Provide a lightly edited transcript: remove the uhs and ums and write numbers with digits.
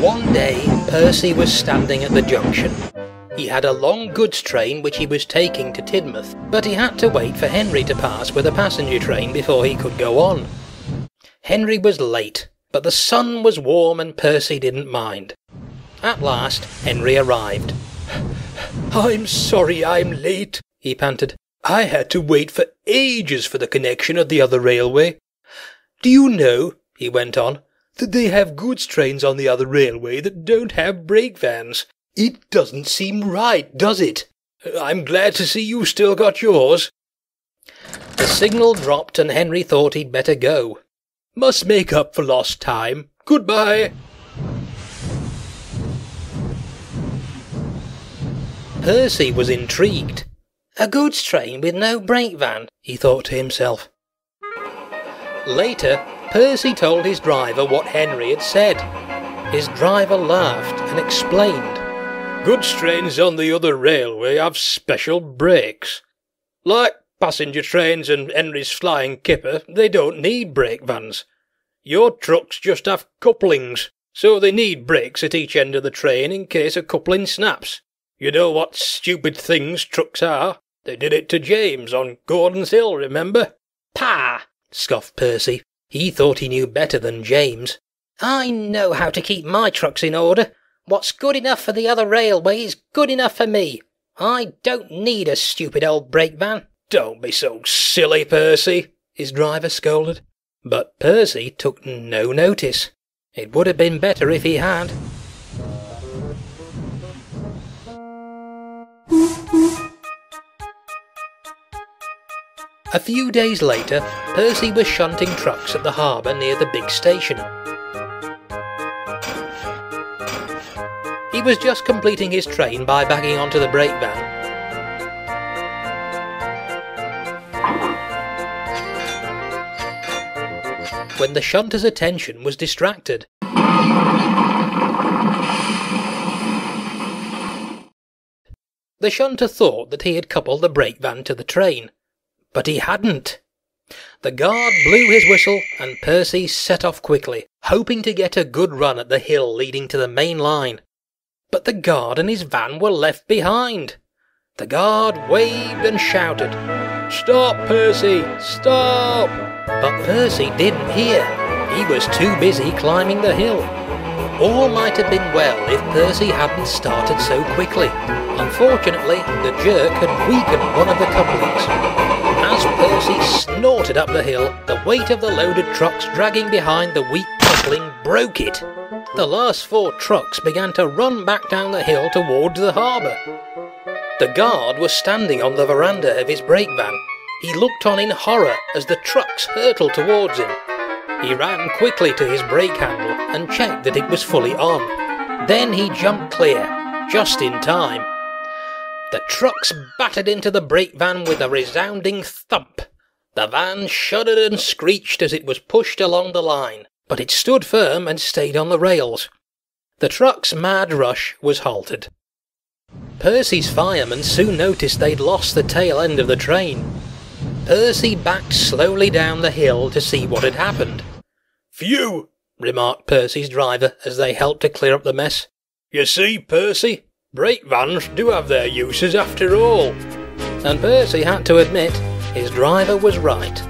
One day, Percy was standing at the junction. He had a long goods train which he was taking to Tidmouth, but he had to wait for Henry to pass with a passenger train before he could go on. Henry was late, but the sun was warm and Percy didn't mind. At last, Henry arrived. "I'm sorry I'm late," he panted. "I had to wait for ages for the connection of the other railway. Do you know," he went on, "that they have goods trains on the other railway that don't have brake vans? It doesn't seem right, does it? I'm glad to see you've still got yours." The signal dropped and Henry thought he'd better go. "Must make up for lost time. Goodbye." Percy was intrigued. A goods train with no brake van, he thought to himself. Later, Percy told his driver what Henry had said. His driver laughed and explained. "Goods trains on the other railway have special brakes. Like passenger trains and Henry's flying kipper, they don't need brake vans. Your trucks just have couplings, so they need brakes at each end of the train in case a coupling snaps. You know what stupid things trucks are? They did it to James on Gordon's Hill, remember?" "Pah!" scoffed Percy. He thought he knew better than James. "I know how to keep my trucks in order. What's good enough for the other railway is good enough for me. I don't need a stupid old brake van." "Don't be so silly, Percy," his driver scolded. But Percy took no notice. It would have been better if he had. A few days later, Percy was shunting trucks at the harbour near the big station. He was just completing his train by backing onto the brake van. When the shunter's attention was distracted. The shunter thought that he had coupled the brake van to the train, but he hadn't. The guard blew his whistle and Percy set off quickly, hoping to get a good run at the hill leading to the main line. But the guard and his van were left behind. The guard waved and shouted, "Stop, Percy! Stop!" But Percy didn't hear. He was too busy climbing the hill. All might have been well if Percy hadn't started so quickly. Unfortunately, the jerk had weakened one of the couplings. As Percy snorted up the hill, the weight of the loaded trucks dragging behind the weak coupling broke it. The last 4 trucks began to run back down the hill towards the harbour. The guard was standing on the veranda of his brake van. He looked on in horror as the trucks hurtled towards him. He ran quickly to his brake handle and checked that it was fully on. Then he jumped clear, just in time. The trucks battered into the brake van with a resounding thump. The van shuddered and screeched as it was pushed along the line, but it stood firm and stayed on the rails. The truck's mad rush was halted. Percy's firemen soon noticed they'd lost the tail end of the train. Percy backed slowly down the hill to see what had happened. "Phew," remarked Percy's driver as they helped to clear up the mess. "You see, Percy, brake vans do have their uses after all." And Percy had to admit his driver was right.